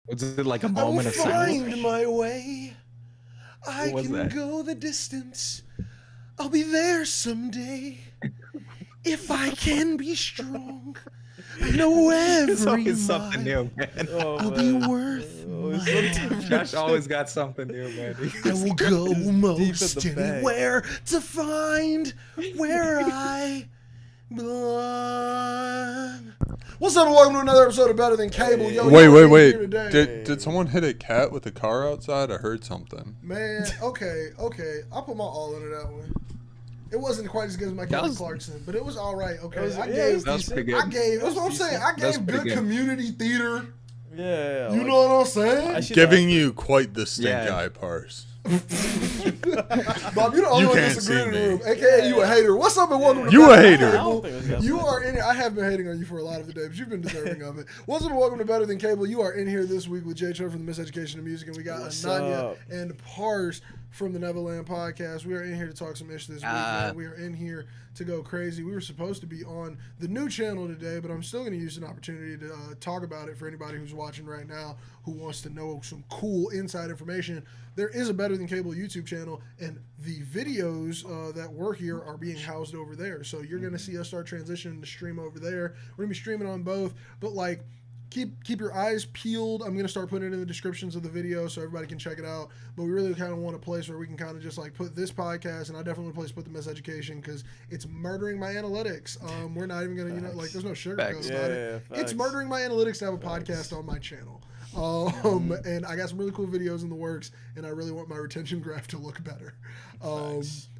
Was it like a I will moment of silence? find my way. I What was can that? go the distance. I'll be there someday. If I can be strong, I know It's every always something mile new, man. Oh, I'll be man. worth Always my something time. Josh always got something new, man. I will go He's deep in most the bag. anywhere to find where I belong. What's up, and welcome to another episode of Better Than Cable. Yo, Wait, you wait, are wait. here today. Did someone hit a cat with a car outside? I heard something. Man, okay. I'll put my all into that one. It wasn't quite as good as my Kelly Clarkson, but it was all right. Okay, That was pretty good. That's what I'm saying. I That's gave pretty good good. community theater. Yeah. You know what I'm saying? I should Giving you quite the stink Yeah. eye parse. Bob, you're the only You one can't disagreeing in see the me. room. AKA you a hater. What's up and welcome to You Better a Than hater. Cable. I don't think it was that You bad. are in. I have been hating on you for a lot of the day, but you've been deserving of it. What's up and welcome to Better Than Cable. You are in here this week with J-Treb from the Miseducation of Music, and we got What's Ananya up? and Pars from the Nevaland podcast. We are in here to talk some ish this week. Man. We are in here to go crazy. We were supposed to be on the new channel today, but I'm still going to use an opportunity to talk about it for anybody who's watching right now who wants to know some cool inside information. There is a Better Than Cable YouTube channel, and the videos that were here are being housed over there. So you're going to see us start transitioning to stream over there. We're going to be streaming on both, but like, keep your eyes peeled. I'm going to start putting it in the descriptions of the video so everybody can check it out. But we really kind of want a place where we can kind of just like put this podcast, and I definitely want a place to put the Miseducation because it's murdering my analytics. We're not even going to, like, there's no sugarcoat about it. It's murdering my analytics to have a podcast on my channel. And I got some really cool videos in the works, and I really want my retention graph to look better.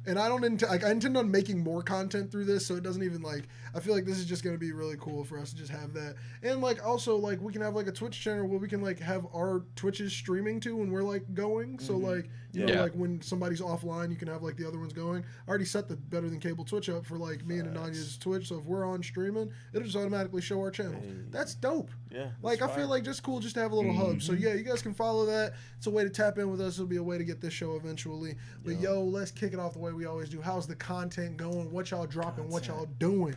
And I don't I intend on making more content through this, so it doesn't even like, I feel like this is just going to be really cool for us to just have that. And like also like we can have like a Twitch channel where we can like have our Twitches streaming too when we're like going. So like, you know, like when somebody's offline, you can have like the other ones going. I already set the Better Than Cable Twitch up for like me and Ananya's Twitch, so if we're on streaming, it'll just automatically show our channel. That's dope. Yeah. Like, I feel like just cool just to have a little hub. So, yeah, you guys can follow that. It's a way to tap in with us. It'll be a way to get this show eventually. But, yo, let's kick it off the way we always do. How's the content going? What y'all dropping? What y'all doing?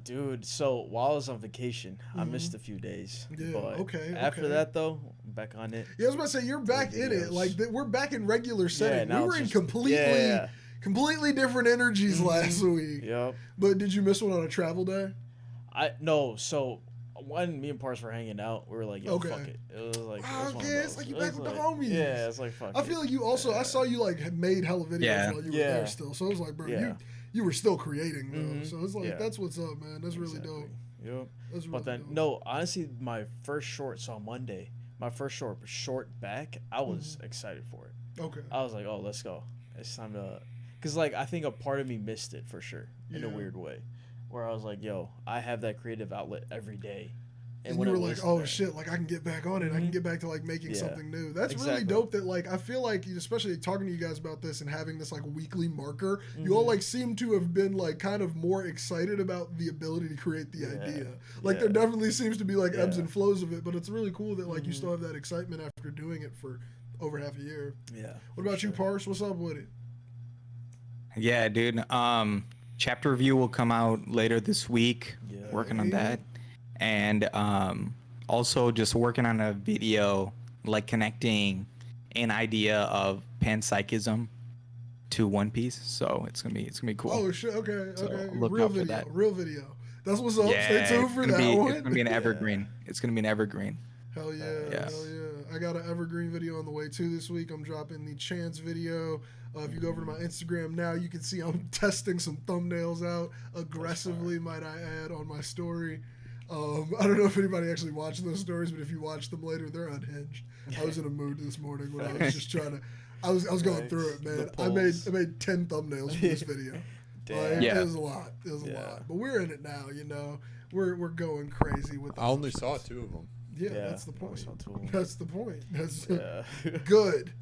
Dude, so while I was on vacation, I missed a few days. Yeah, but okay. After that, though, I'm back on it. Yeah, I was about to say, you're back in it. Like, we're back in regular setting. now We were in just- completely different energies last week. Yep. But did you miss one on a travel day? So when me and Pars were hanging out, we were like, yo, fuck it. It was like, It's like you back with the homies. Yeah, it's like, fuck I feel like you also, I saw you like had made hella videos while you were there still. So it was like, bro, you were still creating though. So it's like, that's what's up, man. That's really dope. Yep. That's really But then, dope. no, honestly, my first short, so on Monday, my first short back, I was excited for it. Okay. I was like, oh, let's go. It's time to, because like I think a part of me missed it for sure in a weird way, where I was like, yo, I have that creative outlet every day. And you were like, oh shit, like I can get back on it. I can get back to like making something new. That's really dope that like, I feel like, especially talking to you guys about this and having this like weekly marker, you all like seem to have been like kind of more excited about the ability to create the idea. Like there definitely seems to be like ebbs and flows of it, but it's really cool that like you still have that excitement after doing it for over half a year. Yeah. What about you, Pars? What's up with it? Yeah, dude. Chapter review will come out later this week. Working on that. And also just working on a video like connecting an idea of panpsychism to One Piece. So it's gonna be cool. Oh shit! Okay. So Real look out video. for that. Real video. That's what's up. Yeah, Stay tuned for that one. It's gonna be an evergreen. It's gonna be an evergreen. Hell yeah, Yes. hell yeah. I got an evergreen video on the way too this week. I'm dropping the Chance video. If you go over to my Instagram now, you can see I'm testing some thumbnails out aggressively, might I add, on my story. I don't know if anybody actually watched those stories, but if you watch them later, they're unhinged. I was in a mood this morning when I was just trying to. I was going through it, man. I made 10 thumbnails for this video. Like, it was a lot. It was a lot. But we're in it now, you know. We're going crazy with. I only saw 2 of them. Yeah, that's the point. Too. That's the point. That's good.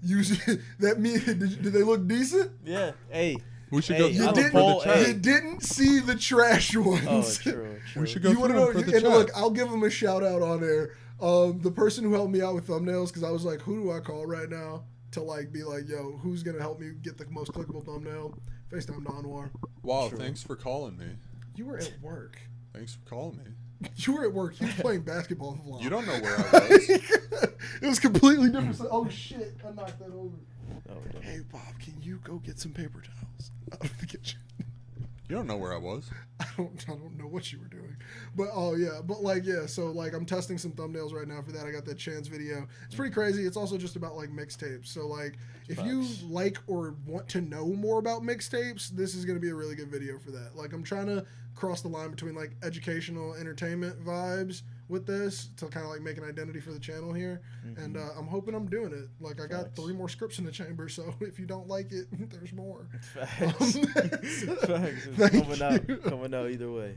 Did they look decent? Yeah. Hey. We should go You through them for the chat. You didn't see the trash ones. Oh, true. We should go You through want to them know? for the And chat. look, I'll give them a shout out on air. The person who helped me out with thumbnails, because I was like, who do I call right now to like be like, yo, who's gonna help me get the most clickable thumbnail? FaceTime Don War. Wow, thanks for calling me. You were at work. Thanks for calling me. You were at work. You were playing basketball. You don't know where I was. It was completely different. So, oh shit! I knocked that over. Oh, Hey Bob, can you go get some paper towels out of the kitchen? You don't know where I was. I don't know what you were doing, but so like I'm testing some thumbnails right now for that. I got that Chance video. It's pretty crazy. It's also just about like mixtapes. So like if you like or want to know more about mixtapes, this is gonna be a really good video for that. Like I'm trying to cross the line between like educational entertainment vibes with this to kind of like make an identity for the channel here, and I'm hoping I'm doing it. Like I got 3 more scripts in the chamber, so if you don't like it, there's more. Facts. Facts. Coming out either way.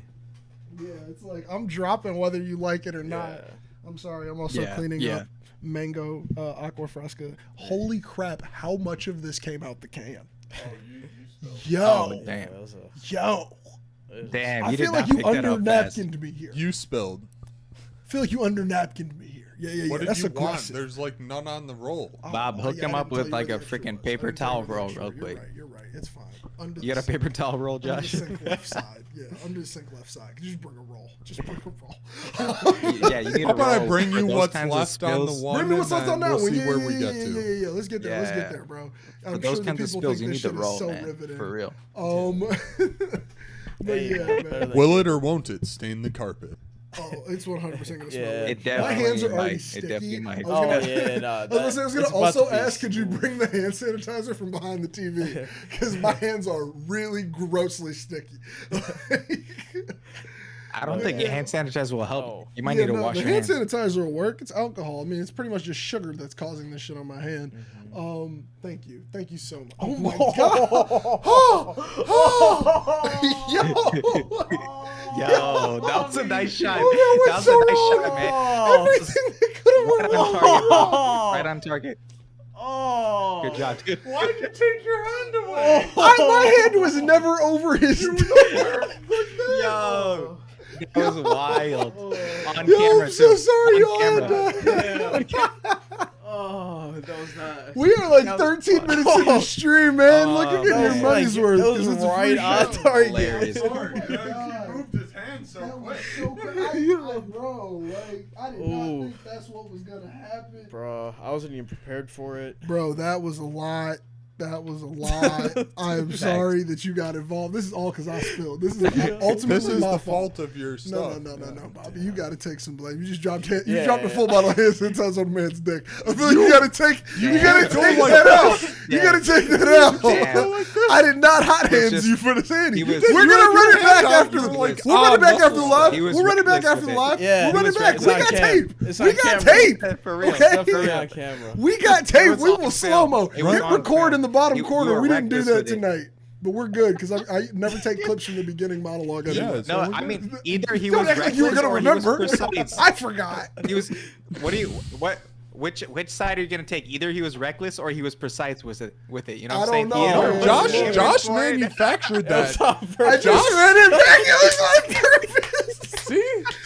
Yeah, it's like I'm dropping whether you like it or not. I'm sorry. I'm also cleaning up mango aqua fresca. Holy crap! How much of this came out the can? Yo, damn. Damn, I you feel did like not you pick that under up fast. napkined me here. You spilled. I feel like you under napkined me here. Yeah. What did That's you aggressive. want? There's like none on the roll. Bob, hook him I up didn't with tell like you a where the extra freaking was. paper I didn't tell towel you where roll the real extra- quick. You're right. It's fine. Under You got a the paper towel roll, Under the Josh? sink left side. Yeah, under the sink left side. Just bring a roll. Just bring a roll. Yeah, you need How a about I roll bring for you those what's kinds of left on the spills. one, Bring me what's and left on then that we'll one. see Yeah, where yeah, we yeah, get yeah, to. yeah. Let's get there. Let's get Yeah. there, bro. For I'm those sure the kinds of people spills, think you this need to shit is roll, so man. riveting. For real. But Hey, yeah, better man. than- Will it or won't it stain the carpet? Oh, it's 100% gonna smell. Yeah. red. It My definitely hands are already might. It sticky. definitely might. I was gonna, I I was gonna it's about also to be ask, could you smooth. bring the hand sanitizer from behind the TV? Because my hands are really grossly sticky. I don't think hand sanitizer will help. Oh. You might need to wash the your hand hands. sanitizer will work. It's alcohol. I mean, it's pretty much just sugar that's causing this shit on my hand. Thank you so much. Oh my god! Yo, that was a nice shot. Oh, That was a nice shot, man. Everything that could have Right went on wrong. target, Bob. Right on target. Oh. Good job, dude. Why did you take your hand away? My hand was never over his dick. Yo, that was wild. On Yo, camera, I'm so too. sorry On y'all had camera. that. Oh, that was not. We are like 13 minutes in the stream, man. Look at Oh, getting your man. money's worth. That was 'cause it's a right free on show. target. Hilarious. God. moved his hand so That was quick. so crazy. Bro, like, I did not Ooh. think that's what was going to happen. Bro, I wasn't even prepared for it. Bro, that was a lot. That was a lot. I'm sorry that you got involved. This is all because I spilled. This is ultimately This is my the fault. fault of your No, stuff. no, Bobby. You got to take some blame. You just dropped you Yeah, dropped a yeah. full bottle of hand sanitizer on the man's dick. I feel like you got to take you got to Damn. take Like that that. out. You got to take that out. Damn. I did not hot hands just- you for this handy. he was- We're You gonna had run your it back hand out, after you the were like, We'll run it back after the muscle live. He was We'll run it back reckless after the with it. live. Yeah, We'll run he it was back. it's We on got cam. tape. It's We on got camera. tape. For real. Okay. Definitely on camera. We got tape. was We on will film. slow mo. It was Hit on record film. in the bottom You corner. were We didn't do reckless that with it. tonight. But we're good because I never take clips from the beginning monologue. Anyway. Yeah, No, I mean, either he Don't was act like you were reckless gonna or he was remember. precise. I forgot. He was. Which side are you gonna take? Either he was reckless or he was precise with it. You know what I'm I saying? don't know, Either man. was Josh, aiming Josh for it. manufactured That was that. on I purpose. just read it back. It was on purpose.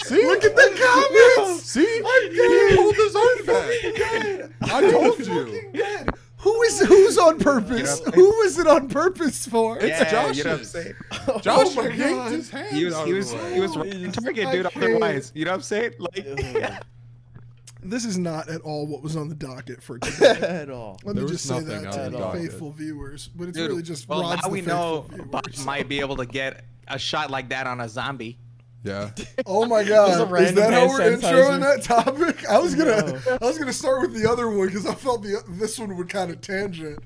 See? Look at the comments. See? He pulled his own back. I told you. Dead. Who's on purpose? You know- Who is it on purpose for? It's Yeah, Josh's. you know what I'm saying? Josh Oh my yanked God. his hand He was out he of was the way. he was right on target, I dude. can't. Otherwise, you know what I'm saying? Like, This is not at all what was on the docket for today. At all. Let There me was just say nothing that on to the the docket. faithful viewers, but it's dude, really just well, Rod's now the we faithful know viewers. Bob might be able to get a shot like that on a zombie. Yeah. Oh my Just a God! Is random that how hand we're sanitizer. introing that topic? I was No. gonna start with the other one because I felt this one would kind of tangent.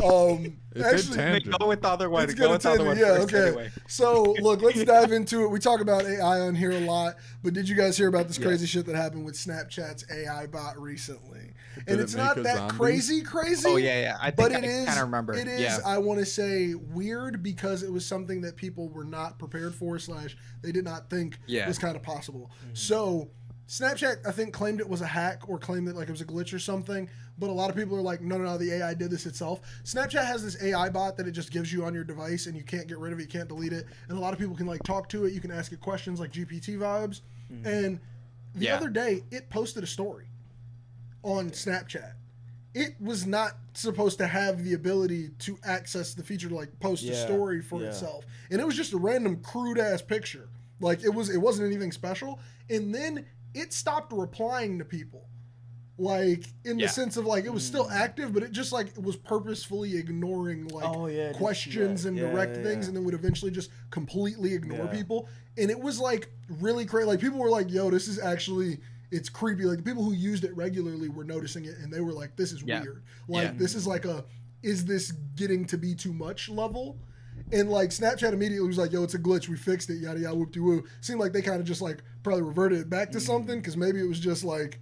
It did Actually, tangent. Go with the other one. It's Go gonna with the other one tangent. Yeah, first, okay. anyway. So look, let's dive into it. We talk about AI on here a lot, but did you guys hear about this crazy shit that happened with Snapchat's AI bot recently? And it it's make not a that zombie? crazy. Oh yeah. I But think it I is kind of remember. It is, Yeah. I want to say, weird because it was something that people were not prepared for / they did not think was kind of possible. So Snapchat, I think, claimed it was a hack or claimed that like it was a glitch or something. But a lot of people are like, no, the AI did this itself. Snapchat has this AI bot that it just gives you on your device and you can't get rid of it, you can't delete it. And a lot of people can like talk to it. You can ask it questions like GPT vibes. And the other day, it posted a story on Snapchat. It was not supposed to have the ability to access the feature to like post a story for itself. And it was just a random crude ass picture. Like it wasn't anything special. And then it stopped replying to people. like in the Yeah. sense of like it was still active, but it just like it was purposefully ignoring like questions and direct things, and then would eventually just completely ignore people. And it was like really crazy. Like people were like, "Yo, this is actually." It's creepy. Like the people who used it regularly were noticing it, and they were like, "This is weird. Like this is like a, is this getting to be too much level?" And like Snapchat immediately was like, "Yo, it's a glitch. We fixed it. Yada yada whoop de woo." Seemed like they kind of just like probably reverted it back to something because maybe it was just like,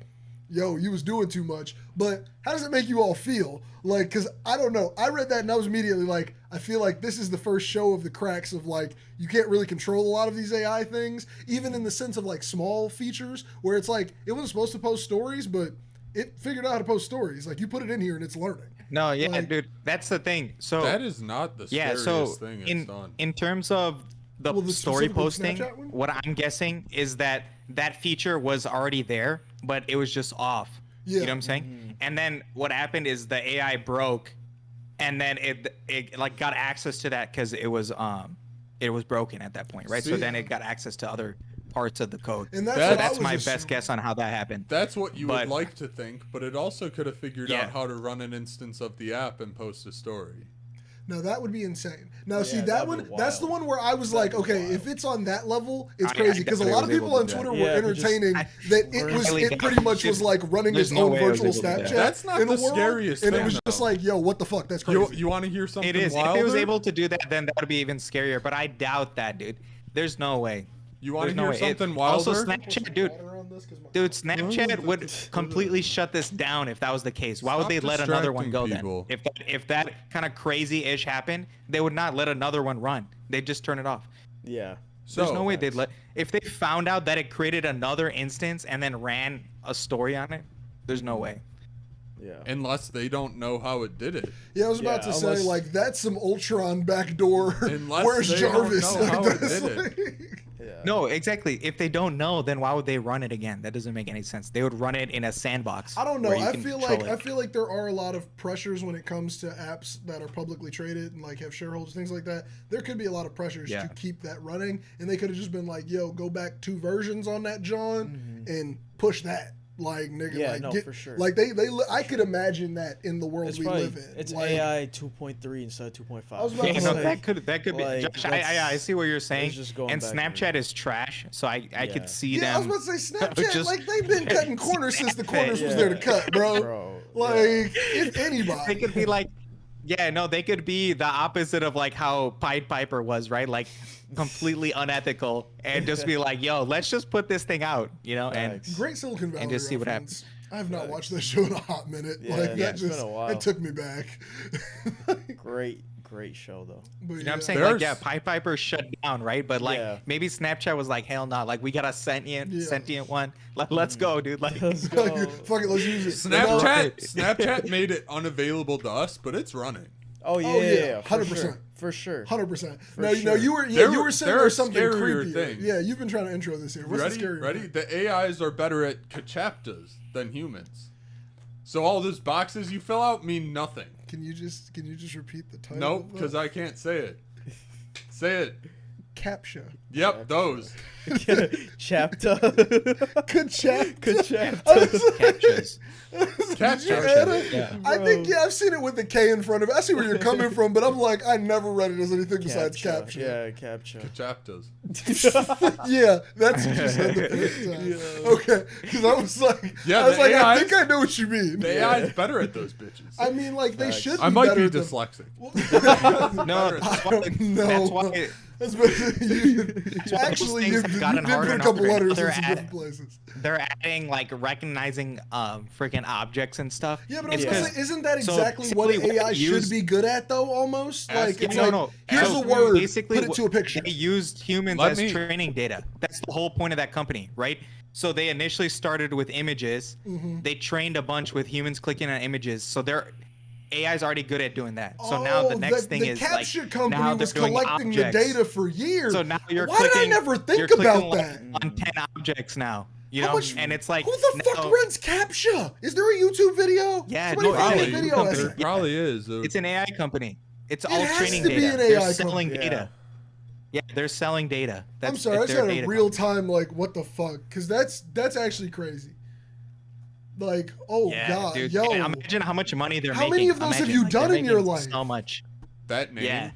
"Yo, you was doing too much." But how does it make you all feel? Like, because I don't know. I read that and I was immediately like, I feel like this is the first show of the cracks of like, you can't really control a lot of these AI things, even in the sense of like small features where it's like, it wasn't supposed to post stories, but it figured out how to post stories. Like you put it in here and it's learning. No, yeah, Like, dude, that's the thing. So That is not the scariest thing it's done. in terms of the Well, the story specifically posting, Snapchat one? what I'm guessing is that that feature was already there, but it was just off. Yeah. You know what I'm saying? And then what happened is the AI broke, and then it like got access to that because it was broken at that point, right? So See? then it got access to other parts of the code. And So what I that's was my assuming. best guess on how that happened. That's what you But- would like to think, but it also could have figured Yeah. out how to run an instance of the app and post a story. No, that would be insane. Now, see, that that'd one, be that's the wild. one where I was like, That'd be okay, wild. if it's on that level, it's I crazy. Because a definitely lot of was people able on to do Twitter that. were Yeah, but just- entertaining that it was, Really it pretty much was like running There's its no own way I was virtual able to do Snapchat. that. That's not in the world, scariest and it thing, was just though. like, yo, what the fuck? That's crazy. You want to hear something It is. wilder? If it was able to do that, then that would be even scarier. But I doubt that, dude. There's no way. You want to There's no hear way. something wilder? Also, Snapchat, dude. Dude, Snapchat would completely shut this down if that was the case. Why would Stop they let another one go distracting people. then? If that kind of crazy-ish happened, they would not let another one run. They'd just turn it off. Yeah. There's So- no way they'd let. If they found out that it created another instance and then ran a story on it, there's no way. Yeah. Unless they don't know how it did it. Yeah, I was about Yeah, to say, unless- like, that's some Ultron backdoor. Unless Where's they don't Jarvis? know how it That's did it. like- Yeah. No, exactly. If they don't know, then why would they run it again? That doesn't make any sense. They would run it in a sandbox. I don't know. where you I can feel control like it. I feel like there are a lot of pressures when it comes to apps that are publicly traded and like have shareholders, things like that. There could be a lot of pressures Yeah. to keep that running, and they could have just been like, "Yo, go back 2 versions on that, John, and push that." Like, nigga, Yeah, like, no, get, for sure. like they, I could imagine that in the world It's we probably live in. it's like, AI 2.3 instead of 2.5. I was about Yeah, to no, say- that could be. like, Josh, I that's- see what you're saying. just going And back Snapchat is trash, so I Yeah. could see Yeah, I was them. about to say Snapchat. just- like they've been cutting corners since the corners was Yeah. there to cut, bro. Bro, Like if They anybody. could be like, yeah, no, they could be the opposite of like how Pied Piper was, right? Like completely unethical, and just be like, yo, let's just put this thing out, you know? And Facts. Great Silicon Valley. And just see what reference. I have not watched that show in a hot minute. Yeah, like that it's been just a while. that took me back. Great show though. But you know what I'm saying? There's- Like, yeah, Pied Piper shut down, right? But like Yeah. maybe Snapchat was like, hell no, like we got a sentient one. Let's go, dude. Like, Let's go. Fuck it, let's use it. Snapchat made it unavailable to us, but it's running. Oh yeah, Oh, yeah, yeah, 100%. For sure. 100%. For No, sure. you were There- you were saying there are there's something scarier creepy. things. Yeah, you've been trying to intro this here. What's the Ready? scary Ready? thing? The AIs are better at kachaptas than humans. So all those boxes you fill out mean nothing. Can you just repeat the title? Nope, of because that? I can't say it. Say it. CAPTCHA. Yep, those. Chapter. CAPTCHA. captures. Did you add it? Yeah. I think I've seen it with the K in front of it. I see where you're coming from, but I'm like I never read it as anything besides CAPTCHA. Yeah, capture. Kachaptas. Yeah, that's what you said the first time. Okay, because I was like, Yeah, I was the like, I AIs think I know what you mean. The AI is better at those bitches. I mean, like they Facts. should. I might better be at them. dyslexic. No, Better at that's I why, don't know. that's why That's what why actually those you things did have gotten put harder a and couple harder. letters in They're some at- different places. they're adding like recognizing freaking objects and stuff. Yeah, but I It's was gonna 'cause- say, isn't that so exactly what basically AI they should used- be good at, though? Almost like it's no, like no. here's So a word, basically put it to a picture. They used humans Let as me- training data. That's the whole point of that company, right? So they initially started with images. Mm-hmm. They trained a bunch with humans clicking on images. So their AI is already good at doing that. So now the next thing the is capture like company now they're was doing collecting the objects. data for years. So now you're Why clicking. did I never you're think clicking, about like, that? on 10 objects now. You How know, much- and it's like Who the fuck now- runs CAPTCHA? Is there a YouTube video? Yeah, Somebody no, find it's a a video company. essay. It probably is. It's an AI company. It's It all has training to be data. an They're AI selling company. data. Yeah, they're selling data. That's, I'm sorry, I it's just their had a data real company. time like what the fuck? Because that's actually crazy. Like, oh Yeah, god, dude. yo, And imagine how much money they're how making. many of those have Imagine, you done they're in your making life? So much. That name, Yeah.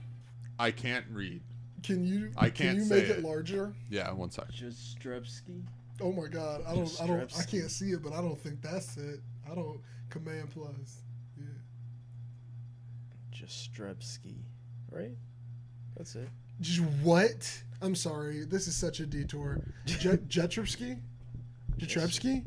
I can't read. I can't can you say make it it. larger? Yeah, one sec. J-Treb. Oh my god, I can't see it, but I don't think that's it. I don't Command plus. Yeah. J-Treb, right? That's it. What? I'm sorry, this is such a detour. J-Treb? J-Treb?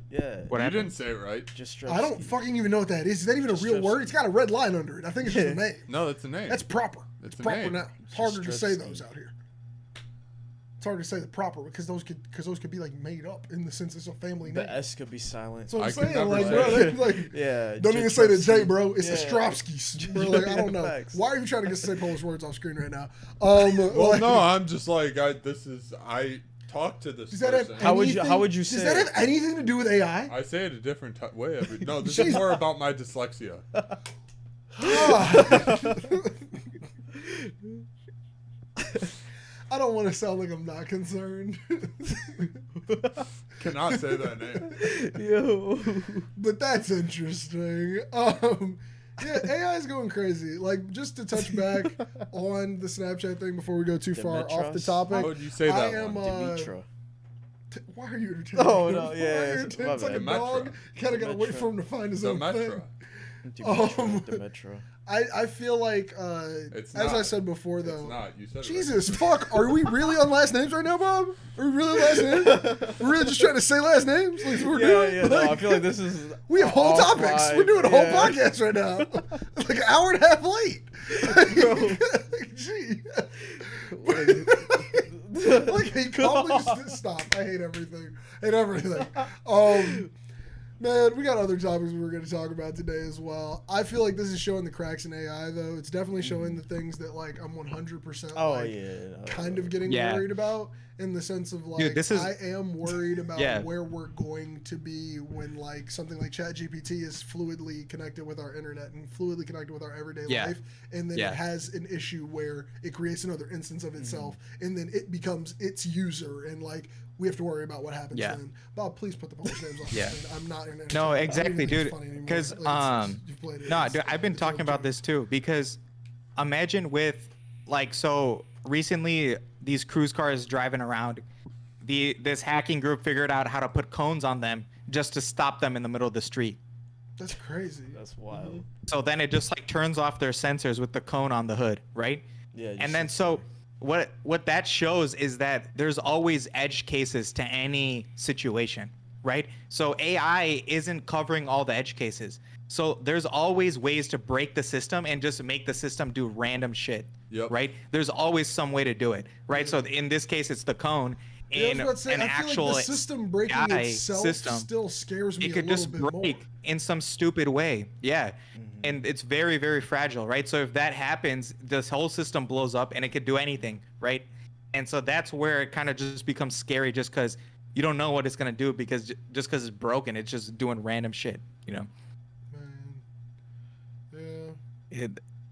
Yeah. You didn't say it right. J-Treb. I don't fucking even know what that is. Is that even a real J-Treb. word? It's got a red line under it. I think it's just a name. No, that's a name. That's proper. It's It's a proper name. now. It's harder to say J-Treb. those out here. It's hard to say the proper because those could be like made up in the sense it's a family name. The S could be silent. That's what I'm I could saying. never Like, say bro, it. like, Yeah. don't even say the J, J-Treb. bro. It's the Yeah. Stropskis. Bro, like, I don't know. Facts. Why are you trying to get to say Polish words off screen right now? Well, like, no, I'm just like I talked to this Does that have person. How would you Does say that it? have anything to do with AI? I say it a different way. No, this is more about my dyslexia. I don't want to sound like I'm not concerned. Cannot say that name. Yo. But that's interesting. Yeah, AI is going crazy. Like, just to touch back on the Snapchat thing before we go too far off the Demetros? topic. How would you say that I am, one? Dimitra. Why are you entertaining? Oh, no, Why yeah, are you it's- entertaining? my It's like a bad. dog. You kind of got to wait Demetra. for him to find his own thing. Demetra. Demetra. I feel like, It's as I not. said before, It's though. not. You said it Jesus, fuck. Are we really on last names right now, Bob? Are we really on last names? We're really just trying to say last names? Like, we're doing? Yeah, no, I feel like this is. We have whole off topics. vibe. We're doing a whole Yeah. podcast right now. Like an hour and a half late. Gee. Like he calmly just stop. I hate everything. Man, we got other topics we were going to talk about today as well. I feel like this is showing the cracks in AI, though. It's definitely showing the things that like I'm 100% Oh, like, yeah. kind of getting Yeah. worried about, in the sense of like, Dude, this is- I am worried about Yeah. where we're going to be when like something like ChatGPT is fluidly connected with our internet and fluidly connected with our everyday Yeah. life, and then Yeah. it has an issue where it creates another instance of itself, and then it becomes its user, and like we have to worry about what happens Yeah. then. Bob, please put the Polish names on. Yeah. I'm not gonna. No, I don't even exactly, think it's dude. funny anymore. 'Cause, Like, you've played it. No, It's- dude, I've been it's talking about okay. this too because imagine with like so recently these cruise cars driving around, this hacking group figured out how to put cones on them just to stop them in the middle of the street. That's crazy. That's wild. So then it just like turns off their sensors with the cone on the hood, right? Yeah. And then so what that shows is that there's always edge cases to any situation, right? So AI isn't covering all the edge cases. So there's always ways to break the system and just make the system do random shit. Yep. Right? There's always some way to do it, right? So in this case it's the cone. Yeah, I was In about to say, an I feel actual like the system breaking AI itself system, still scares me it could a little just bit break more. in some stupid way. Yeah. And it's very, very fragile, right? So if that happens, this whole system blows up and it could do anything, right? And so that's where it kind of just becomes scary just because you don't know what it's going to do because just because it's broken, it's just doing random shit, you know? Man. Yeah.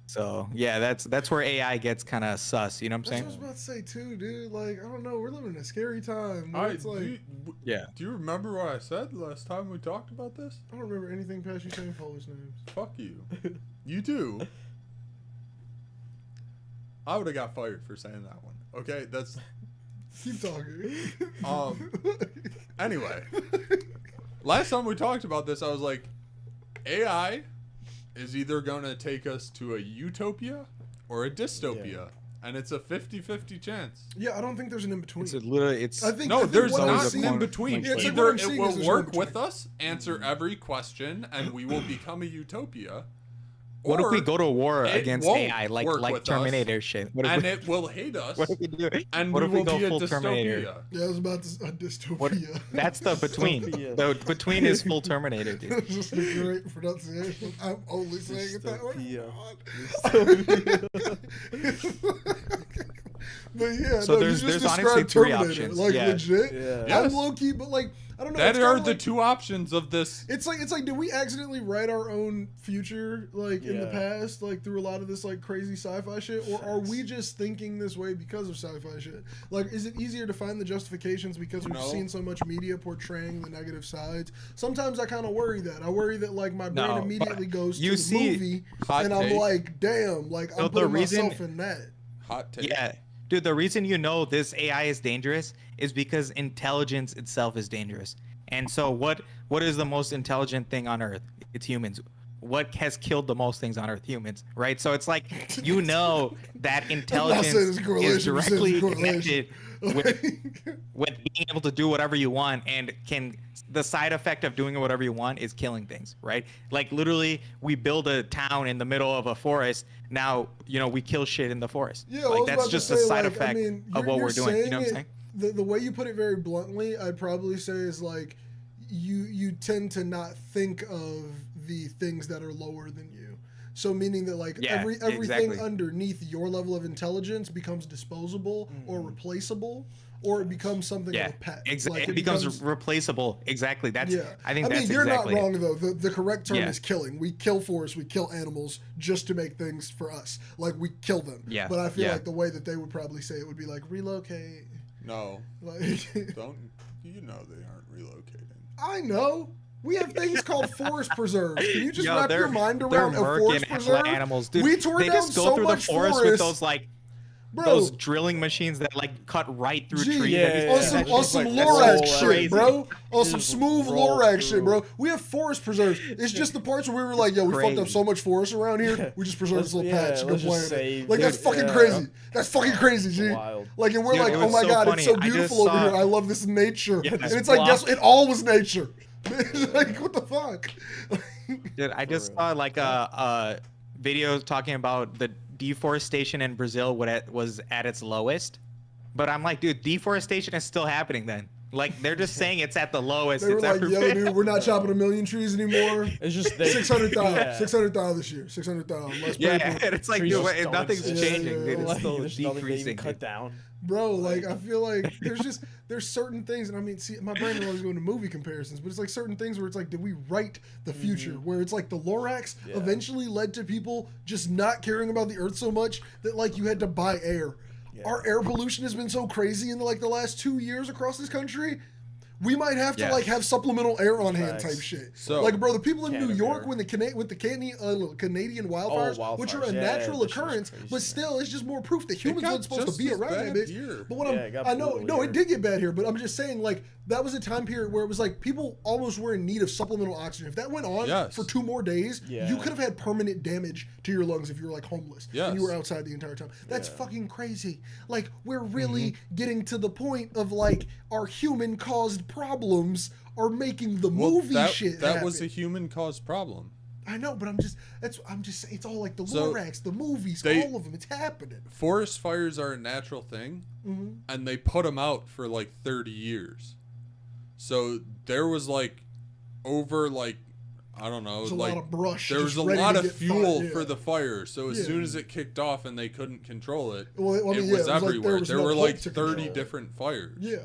So yeah, that's where AI gets kind of sus, you know what I'm That's what I was saying? about to say too, dude. Like, I don't know. We're living in a scary time. Where Alright, it's like, Yeah. do you remember what I said last time we talked about this? I don't remember anything past you saying Polish names. Fuck you. You do. I would have got fired for saying that one. Okay, that's Keep talking. anyway. Last time we talked about this, I was like, AI is either going to take us to a utopia or a dystopia. Yeah. And it's a 50-50 chance. Yeah, I don't think there's an in between. It's literally I think No, there's what I'm not seeing- an in between. Yeah, it's like what Either I'm it seeing is will there's no work in-between. with us, answer every question, and we will become a utopia. what if we or go to war it against won't AI work with like us, Terminator shit? What if and we, it will hate us, what if we do? and what we if we will go be a full dystopia. Terminator? Yeah, I was about to a dystopia. What, that's the between. Dystopia. The between is full Terminator, dude. It's just a great pronunciation. I'm only saying it that way. Dystopia. God. But yeah, So no, there's you just honestly described three Terminator, options. like Yeah. legit. Yeah. I'm Yes. low key, but like I don't know. That it's are kinda the like, two options of this. It's like, did we accidentally write our own future, like in the Yeah. past, like through a lot of this like crazy sci-fi shit, or are Facts. we just thinking this way because of sci-fi shit? Like, is it easier to find the justifications because we've No. seen so much media portraying the negative sides? Sometimes I kind of worry that. I worry that like my brain No, immediately but goes to you the see- movie, Hot and I'm take. like, damn, like So I'm the putting reason- myself in that. Hot take. Yeah. Dude, the reason you know this AI is dangerous is because intelligence itself is dangerous. And so what is the most intelligent thing on Earth? It's humans. What has killed the most things on Earth? Humans, right? So it's like, you know that intelligence saying it's a correlation, is I'm saying it's a directly correlation. connected with being able to do whatever you want, and the side effect of doing whatever you want is killing things, right? Like literally we build a town in the middle of a forest. Now, we kill shit in the forest. Yeah, I like was that's about just to a say, side like, effect I mean, of what you're we're doing. You know what I'm saying saying? The way you put it very bluntly, I'd probably say is like you tend to not think of the things that are lower than you. So meaning that like Yeah, everything exactly. underneath your level of intelligence becomes disposable or replaceable, or it becomes something Yeah, of a pet. exactly. Like, It becomes replaceable. Exactly. That's. yeah. I think that's you're exactly not it. wrong though. The correct term Yeah. is killing. We kill forests, we kill animals just to make things for us. Like we kill them. Yeah, But I feel yeah. like the way that they would probably say it would be like relocate. No, Like don't. You know they aren't relocating. I know. We have things called forest preserves. Can you just Yo, wrap they're- your mind they're around a forest murking preserve? animals, dude. We tore they down just go so through much the forest with those like bro. those drilling machines that like cut right through Gee, trees. Yeah, Have you yeah, on seen some, that on shit? some That's Lorax so shit, crazy. bro. On some Just smooth roll Lorax shit, through. bro. We have forest preserves. It's just the parts where we were like, yo, we fucked up Crazy. so much forest around here. We just preserved this little patch and go let's play just in it. save Like, it. that's fucking Yeah. crazy. That's fucking crazy, G. Wild. Like, and we're Dude, like, it oh was my so god, funny. it's so I just beautiful over saw- here. I love this nature. Yeah, and this it's like, block. it all was nature. It's like, what the fuck? Dude, I just real. saw like a video talking about the deforestation in Brazil when it was at its lowest. But I'm like, dude, deforestation is still happening then. Like they're just saying it's at the lowest. They were It's like, yo, everywhere. dude, we're not chopping a million trees anymore. It's just they 600,000. Yeah. 600,000 this year. 600,000. Let's pay Yeah, for it. and it's like, Trees dude, just don't nothing's exist. changing, Yeah, dude. It's like, still there's nothing they even decreasing. cut dude. down. Bro, like I feel like there's certain things, and I mean, see, my brain always going to movie comparisons, but it's like certain things where it's like, did we write the future? Where it's like the Lorax Yeah. eventually led to people just not caring about the Earth so much that like you had to buy air. Yeah. Our air pollution has been so crazy in like the last 2 years across this country. We might have to Yeah. like have supplemental air on hand Facts. type shit. So- like, bro, the people in Can New of York air. when the Canadian wildfires, which are wildfires. a Yeah, natural that shit's occurrance, crazy, but man. still, it's just more proof that humans got weren't supposed to just be as around that bad bitch. here. But what Yeah, it got I know, brutal no, here. it did get bad here. But I'm just saying, like, that was a time period where it was like people almost were in need of supplemental oxygen. If that went on Yes. for 2 more days, Yeah. you could have had permanent damage to your lungs if you were like homeless and you Yes. were outside the entire time. That's Yeah. fucking crazy. Like, we're really getting to the point of like our human caused problems are making the movie shit that was a happen. human caused problem. I know, but I'm just saying it's all like the So, Lorax, the movies, they- all of them. It's happening. Forest fires are a natural thing, Mhm. and they put them out for like 30 years. So there was like over like I don't know, There's a like lot of brush. there was just a ready lot to of get fuel fired, for yeah. the fire. So as Yeah. soon as it kicked off and they couldn't control it, Well, I mean, it yeah, was like everywhere. was there no were hope like to 30 control it. different fires. Yeah,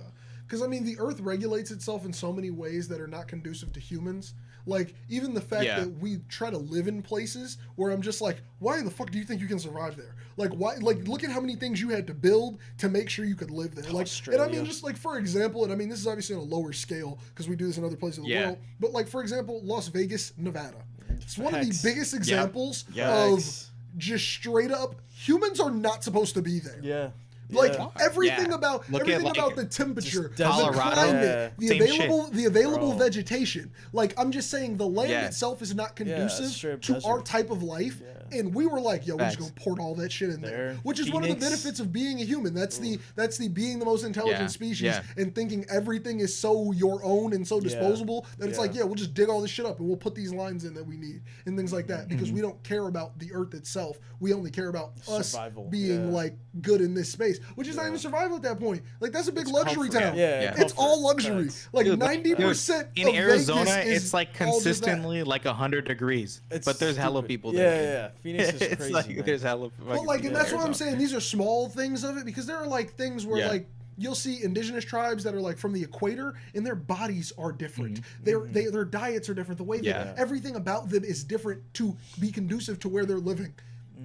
because I mean, the Earth regulates itself in so many ways that are not conducive to humans. Like even the fact Yeah. that we try to live in places where I'm just like, why the fuck do you think you can survive there? Like why? Like look at how many things you had to build to make sure you could live there. Like, and I Australia. mean, just like for example, and I mean, this is obviously on a lower scale because we do this in other places of the Yeah. world. But like for example, Las Vegas, Nevada. It's one of the Facts. biggest examples Yeah. of Facts. just straight up humans are not supposed to be there. Yeah. Like Yeah. everything Yeah. about Look at, everything like, about the temperature, just the desert. Colorado. climate, Yeah. the available Bro. vegetation. Like I'm just saying, the land Yeah. itself is not it's conducive straight to desert. our type of life. Yeah. And we were like, yo, we're just Facts. gonna port all that shit in there, There. which is one of the Phoenix. benefits of being a human. That's the being the most intelligent Yeah. species Yeah. and thinking everything is so your own and so Yeah. disposable that it's Yeah. like, yeah, we'll just dig all this shit up and we'll put these lines in that we need and things like that because we don't care about the earth itself. We only care about us Survival, being yeah. like good in this space. space, which is not even survival at that point. Like that's a big It's luxury comfort. town. Yeah, It's comfort. all luxury. Facts. Like Dude, 90% in of Arizona, Vegas is it's like all just that. consistently like 100 degrees, It's but there's hella stupid. people Yeah, there. yeah. Phoenix is It's crazy. like man. there's hella. But like, and that's what I'm Arizona. saying. These are small things of it because there are like things where Yeah. like you'll see indigenous tribes that are like from the equator and their bodies are different. Their diets are different. The way that Yeah. everything about them is different to be conducive to where they're living.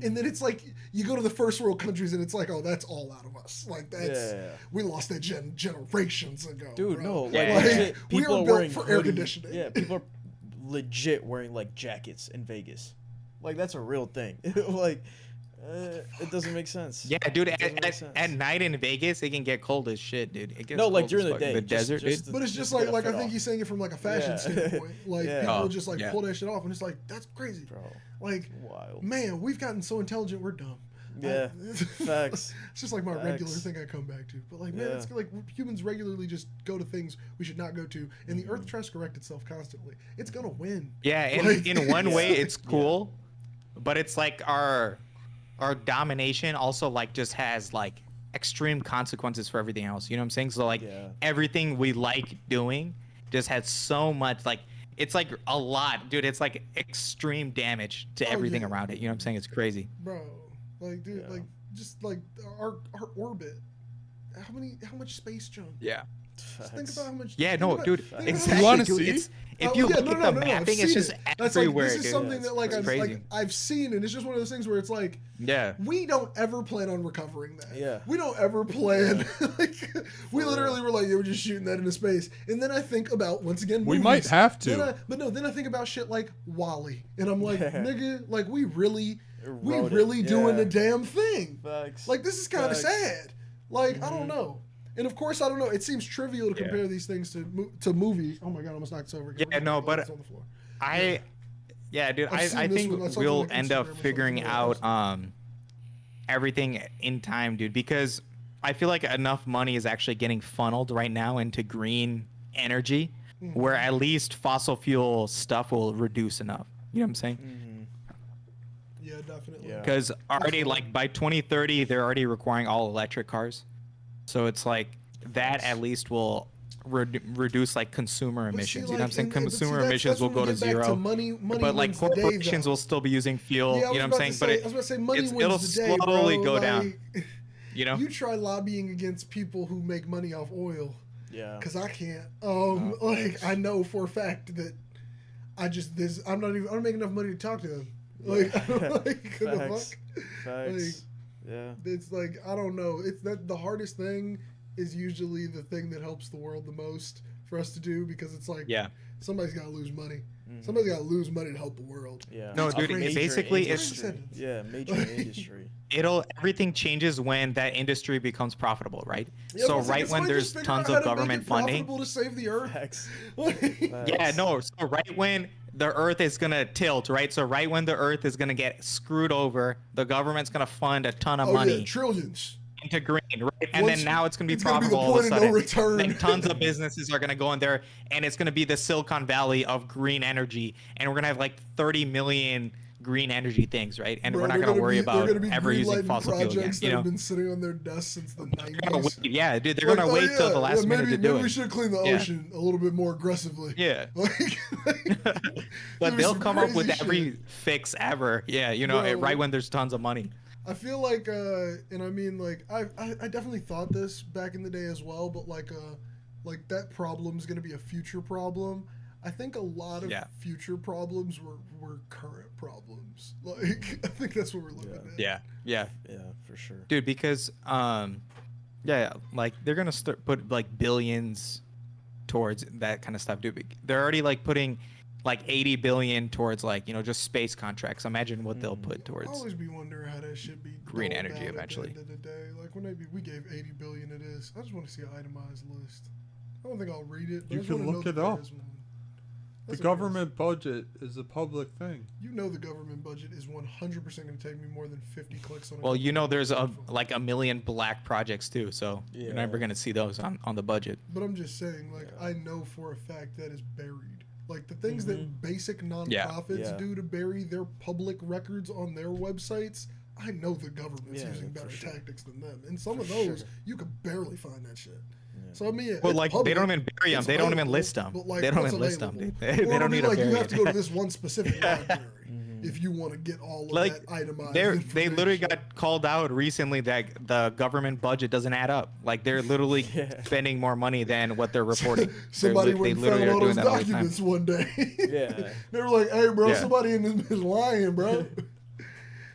And then it's like you go to the first world countries and it's like, oh, that's all out of us. Like that's we lost that generations ago. Dude, bro. no, like Yeah. legit, we people are are built wearing for air hoodies. conditioning. Yeah, people are legit wearing like jackets in Vegas. Like that's a real thing. Like it doesn't make sense. Yeah, dude. It doesn't make sense. At night in Vegas, it can get cold as shit, dude. It gets No, like cold during as the fuck. day, the just- desert, just dude. But it's Just just to like get a I fit think off. he's saying it from like a fashion Yeah. standpoint. Like Yeah. people Oh, just like yeah. pull that shit off and it's like that's crazy. Bro, Like wild. man, we've gotten so intelligent, we're dumb. Yeah, facts. It's just like my regular Facts. thing I come back to. But like, man, Yeah. it's like humans regularly just go to things we should not go to, and the Earth tries to correct itself constantly. It's gonna win. Yeah, Like- in one way, Yeah. it's cool, but it's like our domination also like just has like extreme consequences for everything else. You know what I'm saying? So like Yeah. everything we like doing just has so much like it's like a lot, dude. It's like extreme damage to everything yeah. around it. You know what I'm saying? It's crazy. Bro, like, dude, Yeah. like, just like our orbit. How much space junk? Yeah. Just think about how much. Yeah, think no, about- dude. think about Exactly. how wanna much- dude, see? it's, if Oh, you yeah, look no, at no, the no, I've mapping, seen it's just it. That's everywhere, like this is dude. something Yeah, that like it's I've crazy. like I've seen, and it's just one of those things where it's like Yeah. we don't ever plan on recovering that. Yeah. We don't ever plan. like we For literally were like, yeah, we're just shooting that into space. And then I think about once again, We movies. might have to. Then I think about shit like Wally, and I'm like, nigga, like we really Wrote it. doing Yeah. the damn thing. Facts. Like this is kind of Facts. sad. Like I don't know. And of course, I don't know. It seems trivial to Yeah. compare these things to movies. Oh my god, I almost knocked this over. Yeah, no, but It's on the floor. Yeah, dude, I've seen I this think one. I saw it on, we'll like, end Instagram up or something. figuring Somebody out everything in time, dude, because I feel like enough money is actually getting funneled right now into green energy where at least fossil fuel stuff will reduce enough. You know what I'm saying? Yeah, definitely. Yeah. Because already like by 2030 they're already requiring all electric cars. So it's like that at least will reduce like consumer But see, emissions. You know what I'm saying? but see, Consumer that's emissions will when go we to get back zero. money But like wins the day, corporations though. will still be using fuel. Yeah, I You know was what I'm about saying? to say- I was about to say money it's- wins it'll the day, slowly bro. go down. Like, You know? You try lobbying against people who make money off oil, Yeah. because I can't. Like I know for a fact that I'm not making enough money to talk to them. Like, like what the Facts. fuck? Facts. Yeah. It's like I don't know. It's that the hardest thing is usually the thing that helps the world the most for us to do because it's like Yeah. somebody's got to lose money. Somebody's got to lose money to help the world. Yeah. No, A dude, major basically it's- industry. Yeah, major industry. Everything changes when that industry becomes profitable, right? Yeah, So but right it's when like there's just figure tons out how of to make government it funding. profitable to save the earth. Facts. Yeah, Facts. no. So right when the earth is gonna tilt, right? So right when the earth is gonna get screwed over, the government's gonna fund a ton of Oh money yeah, trillions. into green, right? And Once- then now it's gonna be it's gonna be the profitable all of a point of no sudden. return. Then tons of businesses are gonna go in there, and it's gonna be the Silicon Valley of green energy, and we're gonna have like 30 million green energy things, right? And Bro, we're not they're gonna worry be, they're about gonna be ever using green-lighting fossil fuel again. projects You that know, have been sitting on their desks since the They're gonna 90s. wait- yeah, dude, they're Like, gonna wait till the last minute maybe, to do maybe it. we should clean the Yeah. ocean a little bit more aggressively. Yeah. Like, But do they'll some come up with crazy every shit. fix ever. Yeah, you know, Bro. right when there's tons of money. I feel like, and I mean, like, I definitely thought this back in the day as well, but like that problem's gonna be a future problem. I think a lot of Yeah. future problems were current problems. Like, I think that's what we're looking at. Yeah, yeah, Yeah, for sure. dude. Because yeah, like they're gonna start put like billions towards that kind of stuff, dude. They're already like putting like 80 billion towards like just space contracts. Imagine what they'll put I towards. always be wondering how that should be Green doled energy out eventually. At the end of the day, like when we gave 80 billion to this, I just want to see an itemized list. I don't think I'll read it. But You I just can wanna look know it that there up. is one. The That's government budget is a public thing. You know the government budget is 100% going to take me more than 50 clicks on it. Well, there's like a million black projects too, so you're Yeah. never gonna see those on the budget. But I'm just saying, like, I know for a fact that is buried. Like, the things that basic nonprofits Yeah. do to bury their public records on their websites, I know the government's using better tactics than them. And some of those, you could barely find that shit. So I mean, well, like public, they don't even bury them. They don't even list them. Like, they don't even list them. They don't need like to bury you have to go to it. this one specific library if you want to get all of Like that itemized. they literally got called out recently that the government budget doesn't add up. Like they're literally spending more money than what they're reporting. Somebody went and found all those documents one day. They were like, "Hey, bro, somebody in this is lying, bro."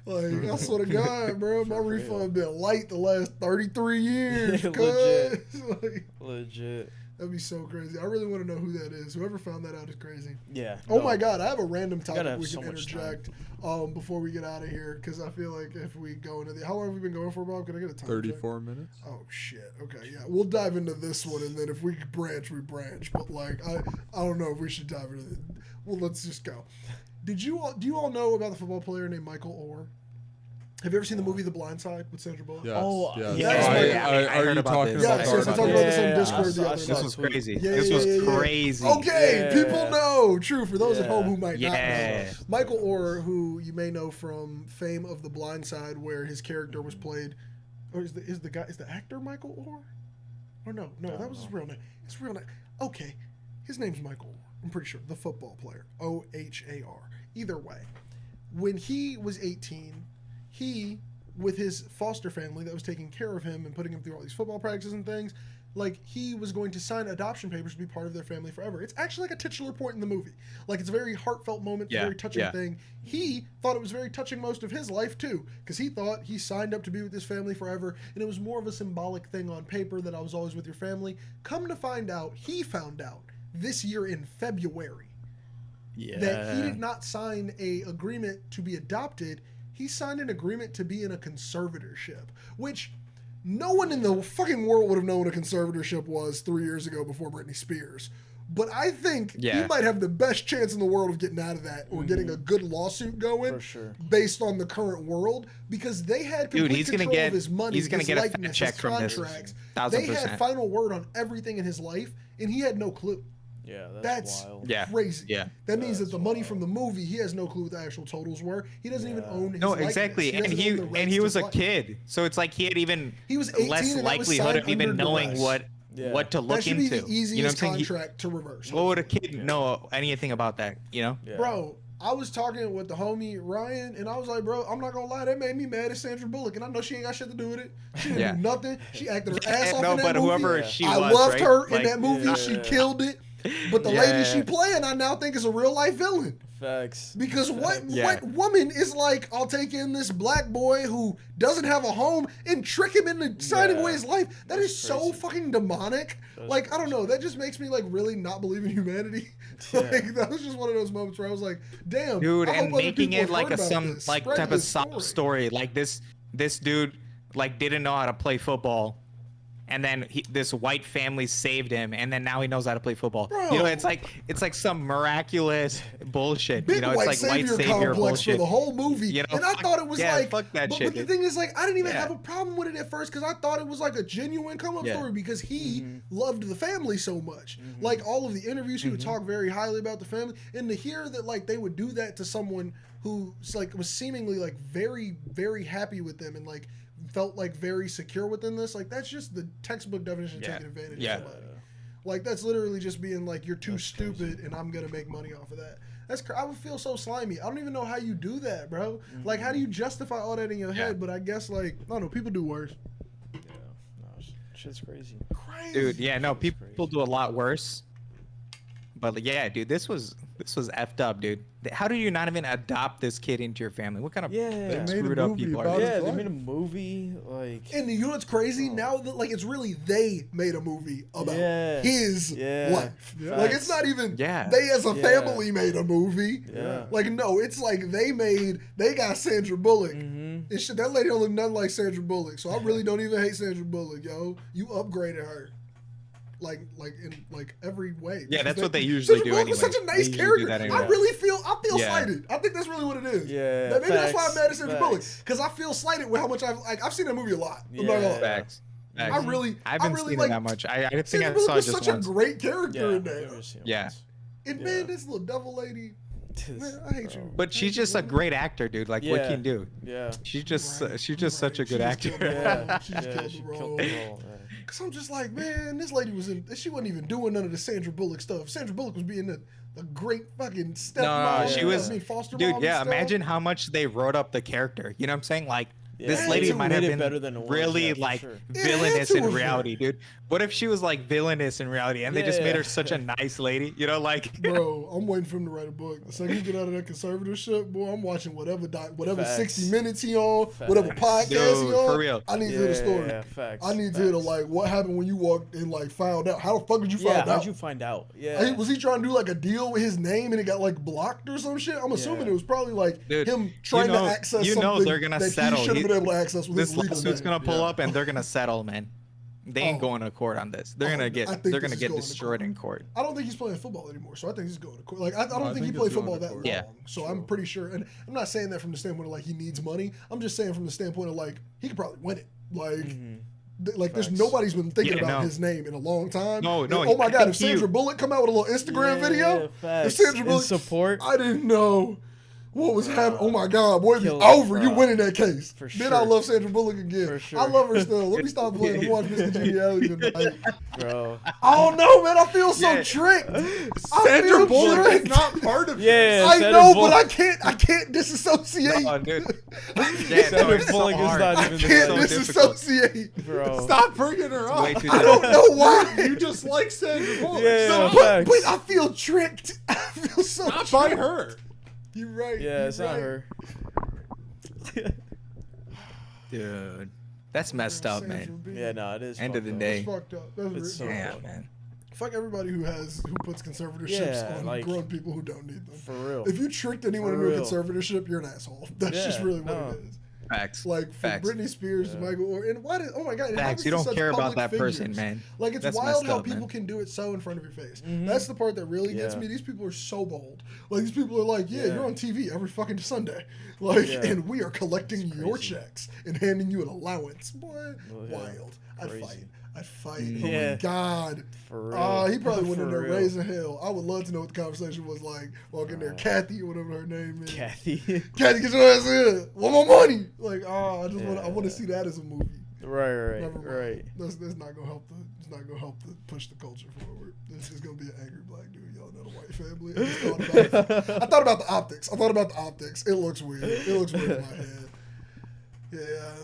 Like, I swear to God, bro, my refund been light the last 33 years. Legit. Like, Legit. That'd be so crazy. I really want to know who that is. Whoever found that out is crazy. Yeah. Oh my God, I have a random topic we so can interject before we get out of here, because I feel like if we go into how long have we been going for, Bob? Can I get a time? 34 minutes. Oh shit. Okay, yeah, we'll dive into this one, and then if we branch, we branch. But like, I don't know if we should dive into it. Well, let's just go. Do you all know about the football player named Michael Orr? Have you ever seen the movie The Blind Side with Sandra Bullock? Yes, Oh, yes. yeah. I heard about this. Yeah, so I talked about this on Discord the other This night. was crazy. Yeah, This was crazy. Okay, people know. True, for those at home who might not know. Yeah. Michael Orr, who you may know from fame of The Blind Side, where his character was played, or is the actor Michael Orr? Or no, that was his real name. His real name. Okay, his name's Michael Orr. I'm pretty sure. The football player. Ohar. Either way, when he was 18, he, with his foster family that was taking care of him and putting him through all these football practices and things, like, he was going to sign adoption papers to be part of their family forever. It's actually like a titular point in the movie. Like, it's a very heartfelt moment, a very touching thing. He thought it was very touching most of his life, too, because he thought he signed up to be with his family forever, and it was more of a symbolic thing on paper that I was always with your family. Come to find out, he found out this year in February that he did not sign a agreement to be adopted. He signed an agreement to be in a conservatorship, which no one in the fucking world would have known what a conservatorship was 3 years ago before Britney Spears. But I think he might have the best chance in the world of getting out of that or getting a good lawsuit going based on the current world, because they had complete control of his money, his likeness, his contracts. They had final word on everything in his life, and he had no clue. Yeah, that's wild. Crazy. Yeah. That means that the money from the movie, he has no clue what the actual totals were. He doesn't even own his likeness. Exactly. And he was a kid. So it's like he had even less likelihood of even knowing what to look into. That should be the easiest contract contract to reverse. What would a kid know anything about that, you know? Yeah. Bro, I was talking with the homie Ryan, and I was like, bro, I'm not gonna lie, that made me mad at Sandra Bullock, and I know she ain't got shit to do with it. She didn't do nothing. She acted her ass off in that movie. Whoever she was, I loved her in like, that movie. She killed it. But the lady she playing, I now think is a real life villain. Facts. Because what woman is like, I'll take in this black boy who doesn't have a home and trick him into signing away his life? That is so fucking demonic. Like, I don't know. That just makes me like really not believe in humanity. Like, that was just one of those moments where I was like, damn. Dude, and making it like some like type of sob story. Like this dude like didn't know how to play football. And then this white family saved him, and then now he knows how to play football. Bro. You know, it's like some miraculous bullshit. Big you know, it's like white savior bullshit for the whole movie. You know, and I thought it was like, fuck that shit. But the thing is, like, I didn't even have a problem with it at first because I thought it was like a genuine come up story because he loved the family so much. Like all of the interviews, he would talk very highly about the family, and to hear that like they would do that to someone who like was seemingly like very, very happy with them and like felt like very secure within this, like that's just the textbook definition of taking advantage of somebody. Like that's literally just being like, you're too stupid and I'm gonna make money off of that. I would feel so slimy. I don't even know how you do that, bro. Like how do you justify all that in your head? But I guess like, I don't know, people do worse. Yeah, no, shit's crazy. Dude, people do a lot worse. But yeah, dude, this was effed up, dude. How do you not even adopt this kid into your family? What kind of screwed up people are? Yeah, they made a movie like. And you know what's crazy? Now that like it's really they made a movie about his life. Yeah. Like it's not even they as a family made a movie. Yeah. Like no, it's like they got Sandra Bullock. And shit, that lady don't look nothing like Sandra Bullock. So I really don't even hate Sandra Bullock, yo. You upgraded her. Like in like every way. Yeah, that's what they usually do anyway. Such a nice character. I feel slighted. I think that's really what it is. Yeah, maybe that's why I'm mad at Sandra Bullock, because I feel slighted with how much I've seen that movie a lot. I'm not gonna lie. Facts. I haven't seen it that much. I think Sandra I saw Bullock it was just such once. a great character in there. Yeah. And man, this little devil lady. Man, I hate you. But she's just a great actor, dude. Like, what can you do? Yeah. She's just Right, she's just such a right. good She just actor. killed Yeah. She just killed the she role. killed the role. Yeah. Cause I'm just like, man, this lady she wasn't even doing none of the Sandra Bullock stuff. Sandra Bullock was being a great fucking stepmom. No, she Yeah. was, foster dude. mom Yeah, and stuff. imagine how much they wrote up the character. You know what I'm saying? Like, this Yeah, lady they might made have it been better than it was, really yeah, for like sure. It had villainous to in have reality, been. dude. What if she was like villainous in reality and they just made Yeah. her such a nice lady? You know, like. Bro, I'm waiting for him to write a book. The second you get out of that conservatorship, boy, I'm watching whatever Facts. 60 Minutes he on, whatever podcast Dude, he on. for real. I need to hear the story. Yeah, facts. I need to hear the like what happened when you walked and like found out. How the fuck did you Yeah, find how'd out? you find out? Yeah. Was he trying to do like a deal with his name and it got like blocked or some shit? I'm assuming Yeah. it was probably like Dude, him trying to access something they're gonna that settle. he should have been able to access with This his legal lawsuit's name. gonna pull up and they're gonna settle, man. They ain't Oh. going to court on this. They're Oh, gonna I get think they're this gonna is get going to destroyed court. in court. I don't think he's playing football anymore, so I think he's going to court. Like I don't I think he think played it's going football to that court. long. Yeah. So I'm pretty sure, and I'm not saying that from the standpoint of like he needs money. I'm just saying from the standpoint of like he could probably win it. Like. Like there's Facts. nobody's been thinking Yeah, about no. his name in a long time. No, And, no, oh my I god! think If Sandra Bullock come out with a little Instagram Yeah, video, if facts. Sandra In Bullock support. I didn't know what was happening. Oh my god, boy, it'd be Kill over. it, You bro. winning that case. For Then I sure. love Sandra Bullock again. For sure. I love her still. Let me stop playing and watch Mr. Geniality tonight. Bro. I don't know, man. I feel so Yeah. tricked. I Sandra feel Bullock is tricked. not part of Yeah. I Sandra know, Bullock- but I can't disassociate. Oh, dude. Sandra it's so Bullock is hard. not I even can't so the difficult. disassociate. bro. Stop bringing her Way up. too I don't know why. You just like Sandra Bullock. Yeah. Stop, Facts. But I feel tricked. I feel so not by tricked. her. You're right. Yeah, you're it's not right. her. Dude, that's messed up, Sandra man. B. Yeah, no, it is. End of the fucked up. day. It's fucked up. That's It's so really Yeah, fucked up. man. fuck everybody who puts conservatorships Yeah, on like- grown people who don't need them. For real. If you tricked anyone For into a real. conservatorship, you're an asshole. That's just Yeah, really what no. it is. Facts. Like for Facts. Britney Spears, Yeah. Michael, and why did? Oh my God! it happens Facts. You to don't such care about public that person, figures. man. Like it's That's wild messed how up, people man. can do it so in front of your face. Mhm. That's the part that really gets Yeah. me. These people are so bold. Like these people are like, yeah, Yeah. you're on TV every fucking Sunday, like, Yeah. and we are collecting It's your crazy. checks and handing you an allowance. Boy, Oh, yeah. wild. I'd Crazy. fight. I'd fight. Mm. Oh my Yeah. God. For real. He probably went in For there real. raising hell. I would love to know what the conversation was like. Walk in there, Kathy, or whatever her name is. Kathy. Kathy, get your ass in. Want my money? Like, I just want. I want Yeah. to see that as a movie. right, Never mind. right. That's not gonna help. It's not gonna help to push the culture forward. This is gonna be an angry black dude yelling at a white family. I just thought about it. I thought about the optics. It looks weird. It looks weird in my head. Yeah.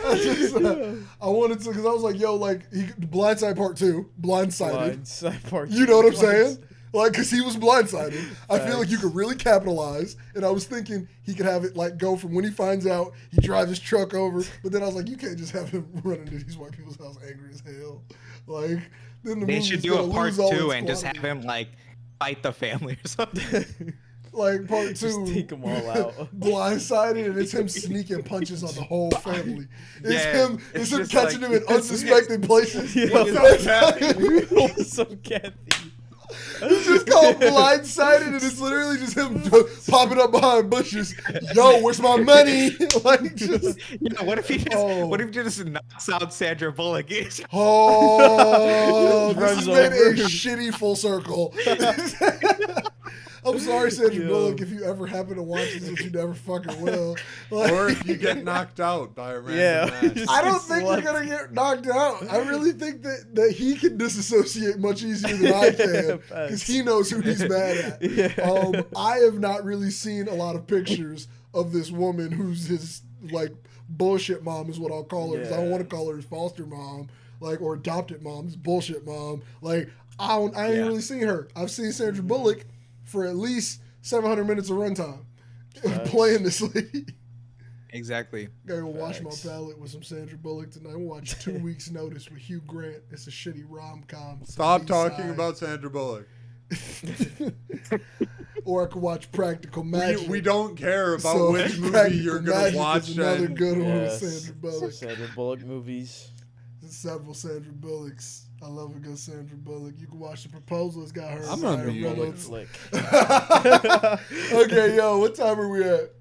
I wanted to, because I was like, yo, like, Blindside Part 2, Blindsided. Blindside part. You know what I'm Blinds- saying? Like, because he was blindsided. I feel like you Facts. could really capitalize. And I was thinking he could have it, like, go from when he finds out, he drives his truck over. But then I was like, you can't just have him run into these white people's house angry as hell. Like, then the They movie's should do gonna a part lose all 2 its and just have quality. him like fight the family or something. Like, part 2. Just take 'em all out. Blindsided, and it's him sneaking punches on the whole family. It's Yeah, him it's him just catching like- him in unsuspected places. Yeah. What's up, Kathy? What's up, Kathy? It's just called Blindsided, and it's literally just him popping up behind bushes. Yo, where's my money? Like, just You know, what if he just Oh. what if he just knocks out Sandra Bullock? oh, this Runs has made a over. shitty full circle. I'm sorry, Sandra Yo. Bullock, if you ever happen to watch this, which you never fucking will. Like, Or if you get knocked out by a random Yeah. match. I don't Get think you're slept. gonna get knocked out. I really think that he can disassociate much easier than I can because Facts. he knows who he's mad at. Yeah. I have not really seen a lot of pictures of this woman who's his like bullshit mom is what I'll call her because I don't Yeah. want to call her his foster mom like or adopted mom, his bullshit mom. Like I ain't Yeah. really seen her. I've seen Sandra Bullock for at least 700 minutes of runtime playing this lady. Exactly. Gotta go wash my Facts. palate with some Sandra Bullock tonight. I'm watching 2 Weeks Notice with Hugh Grant. It's a shitty rom-com. Stop talking B-side. about Sandra Bullock. Or I could watch Practical Magic. We don't care about So, which movie Practical you're going Magic to watch. is another And good one with Yes. Sandra Bullock. Sandra Bullock movies. There's several Sandra Bullocks. I love a good Sandra Bullock. You can watch The Proposal. It's got her. I'm and gonna Ryan be Bullock Reynolds. flick. Okay, yo, what time are we at?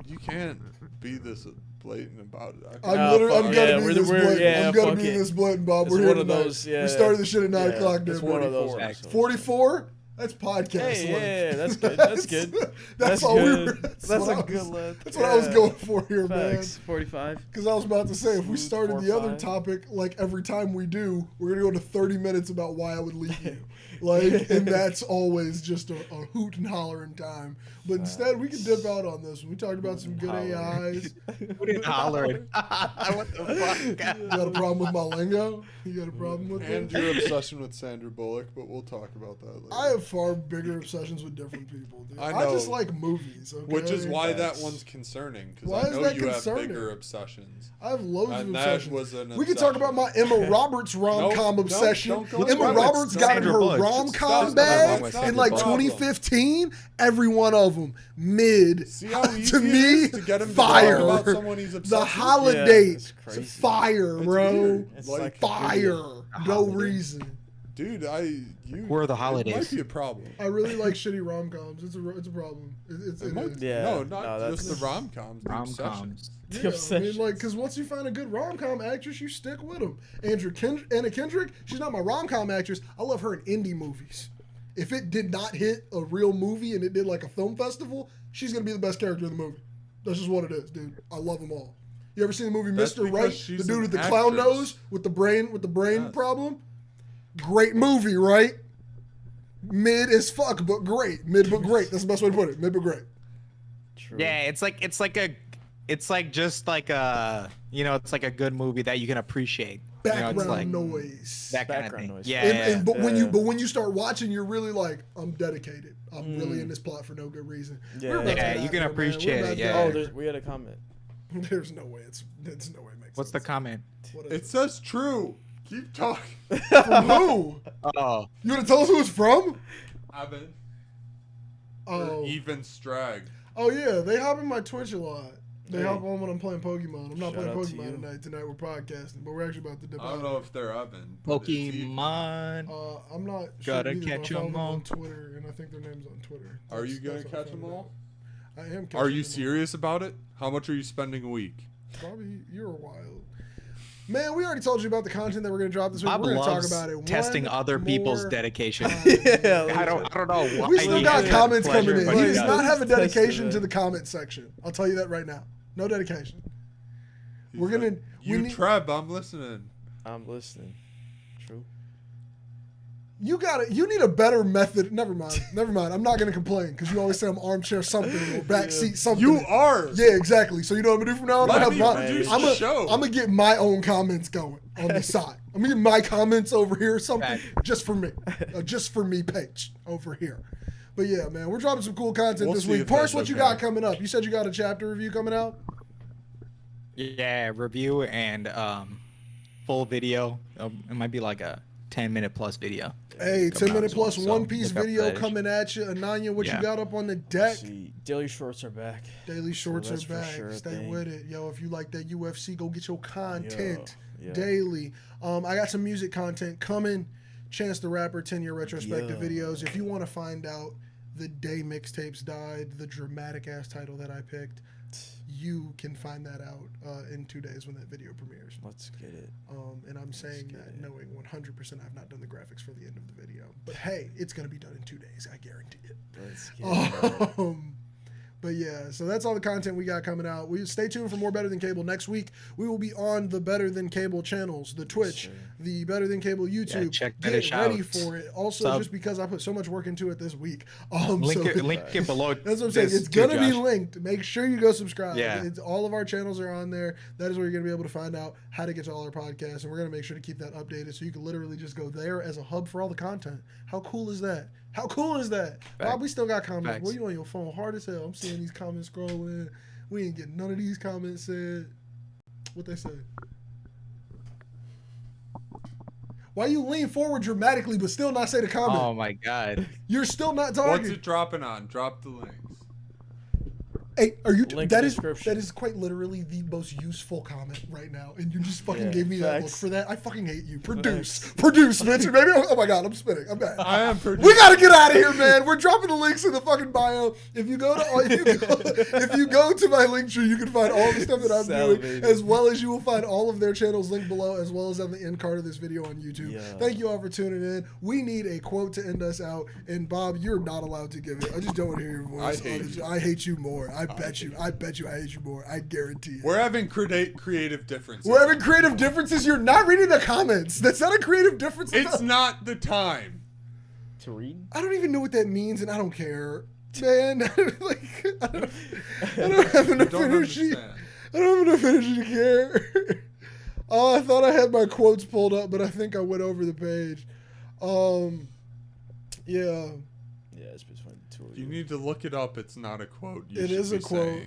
you can't be this blatant about it. I'm fuck gonna yeah, be we're- this we're- blatant. yeah, I'm gonna fuck be it. this blatant, Bob. It's We're here one of tonight. those, yeah, we started the shit at 9 yeah, o'clock. it's one of those episodes. 44. That's podcast Hey, length. yeah, that's good. That's good. That's all we good. were. That's what a I good was- length. That's what I was going for here, Facts. 45. man. Because I was about to say, if we Smooth started the other 4-5. topic, like every time we do, we're gonna go to 30 minutes about why I would leave you. Like, and that's always just a hoot and hollering time. But instead, we can dip out on this one. We talked about some good AIs. Who didn't holler? What the fuck? You got a problem with my lingo? You got a problem with And it? your obsession with Sandra Bullock, but we'll talk about that later. I have far bigger obsessions with different people, dude. I I just know. like movies, okay? Which is why that Facts. one's concerning, because Why I is know that you concerning? have bigger obsessions. I have loads of And that obsessions. was an We can talk about my Emma Roberts rom-com Nope, obsession. don't go Emma there. Roberts got in Sandra her Bullock. rom-com Stop. bag That's in not like the problem. 2015. Every one of them mid. See how easy To it me, is to get him to fire. talk about someone he's obsessed The with? holiday, Yeah, it's crazy. fire, It's bro. weird. It's Like, like Fire. No holiday. reason. dude, you. Where are the It might holidays? be a problem. I really like shitty rom-coms. It's a problem. It might, is. Yeah, no, not no, just that's- the rom-coms. The obsessions. Rom-coms. The Yeah, I mean, obsessions. like, because once you find a good rom-com actress, you stick with them. Anna Kendrick, she's not my rom-com actress. I love her in indie movies. If it did not hit a real movie and it did like a film festival, she's gonna be the best character in the movie. That's just what it is, dude. I love them all. You ever seen the movie That's Mr. because Right? she's The dude an with the clown actress. nose with the brain Yes. problem. Great movie, right? Mid as fuck, but great. Mid but great. That's the best way to put it. Mid but great. True. Yeah, it's like just like a it's like a good movie that you can appreciate. Background it's like noise. that kind of Background thing. noise. Yeah, And, yeah. but when you start watching, you're really like, I'm dedicated. I'm really in this plot for no good reason. Yeah. We're about to Yeah, get you out can there, man. appreciate We're it, about to yeah. get Oh, out there. we had a comment. There's no way there's no way it makes What's the sense. comment? What is It says true. Keep talking. it? From who? Oh, You want to tell us who it's from? Evan. Oh, Even Strag. oh yeah, they hop in my Twitch a lot. They Hey. hop on when I'm playing Pokemon. I'm not Shout playing out to Pokemon you. tonight. Tonight we're podcasting, but we're actually about to dip I don't out. know if they're Evan. but it's Ethan. Pokemon. I'm not sure Gotta either, but catch I follow 'em them on all. Twitter, and I think their name's on Twitter. Are you gonna That's how I catch them found all? out. I am. Are catching you them all. serious about it? How much are you spending a week? Probably you're wild. Man, we already told you about the content that we're going to drop this week. Bob We're going to talk loves about it. testing one other people's more dedication. time. Yeah, I don't know why. We still he got has that comments pleasure, coming in. but He he does does. not have a Testing dedication it. to the comment section. I'll tell you that right now. No dedication. We're gonna. We need, J-Treb, I'm listening. I'm listening. True. you need a better method. Never mind. I'm not gonna complain because you always say I'm armchair something or backseat something. You are. Yeah, exactly. So you know what I'm gonna do from now on? Let I'm me gonna have produce I'm the gonna, show. I'm gonna get my own comments going on the side. I'm gonna get my comments over here, something Right. just for me, just for me page over here. But yeah, man, we're dropping some cool content We'll this see week. if Parse, that's what you okay. got coming up? You said you got a chapter review coming out. Yeah, review and full video. It might be like a 10-minute plus video. Hey, Coming 10 minute out plus soon, so One Piece look out for video that. coming at you. Ananya, what you Yeah. got up on the deck? See, daily shorts are back. Daily shorts that's are for back. sure a Stay thing. with it. Yo, if you like that UFC, go get your content Yeah. daily. I got some music content coming. Chance the Rapper 10-year retrospective Yeah. videos. If you want to find out the day mixtapes died, the dramatic ass title that I picked, you can find that out in 2 days when that video premieres. Let's get it. And I'm saying get that it. knowing 100% I've not done the graphics for the end of the video. But hey, it's going to be done in 2 days. I guarantee it. Let's get it. But yeah, so that's all the content we got coming out. We stay tuned for more Better Than Cable next week. We will be on the Better Than Cable channels, the Twitch, sir. the Better Than Cable YouTube. check that Get out. ready for it. Also, Sub. just because I put so much work into it this week. Link So it below. that's what I'm saying. this It's too, gonna be Josh. linked. Make sure you go subscribe. Yeah. It's, all of our channels are on there. That is where you're gonna be able to find out how to get to all our podcasts, and we're gonna make sure to keep that updated so you can literally just go there as a hub for all the content. How cool is that? How cool is that? Bob, we still got comments. Facts. Boy, you on your phone hard as hell. I'm seeing these comments scrolling. We ain't getting none of these comments said. What they say? Why you lean forward dramatically but still not say the comment? Oh my god. You're still not What's talking. it dropping on? Drop the links. Hey, are you? Link That in is description. that is quite literally the most useful comment right now, and you just fucking Yeah, gave me that look facts. for that. I fucking hate you. Produce, Facts. bitch. Maybe. Oh my god, I'm spinning. I'm bad. I am pretty. We gotta get out of here, man. We're dropping the links in the fucking bio. If you go to if you go to my link tree, you can find all the stuff that I'm doing, Salivating. as well as you will find all of their channels linked below, as well as on the end card of this video on YouTube. Yeah. Thank you all for tuning in. We need a quote to end us out, and Bob, you're not allowed to give it. I just don't want to hear your voice. I hate you more. I bet you I hate you more. I guarantee it. We're having creative differences. We're having creative differences. You're not reading the comments. That's not a creative difference. It's not the time. To read? I don't even know what that means, and I don't care, man. Like, I don't have enough Don't energy. understand. I don't have enough energy to care. Oh, I thought I had my quotes pulled up, but I think I went over the page. Yeah. Yeah, it's between the two of You need to look it up. It's not a quote. It is a quote.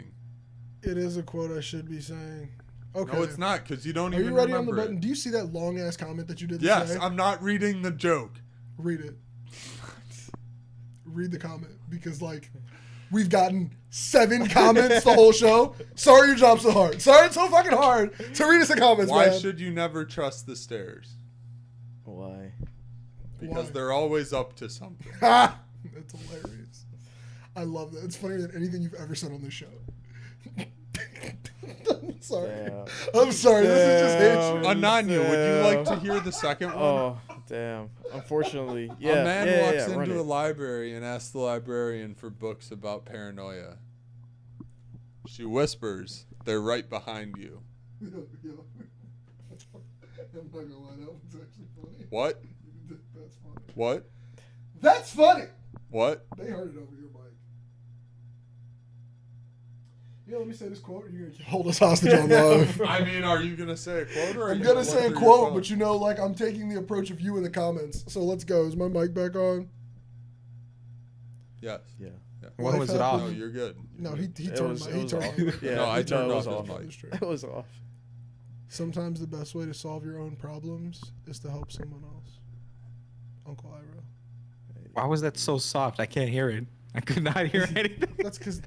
It is a quote I should be saying. Okay. No, it's not, because you don't Are even you ready on remember the button? it. Do you see that long ass comment that you did? Yes, I'm not reading the joke. Read it. Read the comment, because like we've gotten 7 comments the whole show. Sorry your job's so hard. Sorry it's so fucking hard to read us the comments, Why man. should you never trust the stairs? Why? Because Why? they're always up to something. Ha! That's hilarious. I love that. It's funnier than anything you've ever said on this show. I'm sorry. Damn. I'm sorry. This is just Damn. hate shit. Ananya, would you like to hear the second one? Oh, damn. Unfortunately. Yeah. A man yeah, walks yeah, run into a it. library and asks the librarian for books about paranoia. She whispers, "They're right behind you." I'm not gonna lie, that one's actually funny. What? That's funny. What? That's funny. What? They heard it over your mic. Yeah, let me say this quote. Or you're gonna hold us hostage on live. I mean, are you gonna say a quote, or are I'm you gonna look say a through your quote, phone? but you know, like I'm taking the approach of you in the comments. So let's go. Is my mic back on? Yes. Yeah. When Life was it off? No, you're good. No, he It turned was- my, it he was turned off. my Yeah, No, I no, turned it off was his off. mic. It was off. Sometimes the best way to solve your own problems is to help someone else. Uncle Ira. Why was that so soft? I can't hear it. I could not hear anything. That's because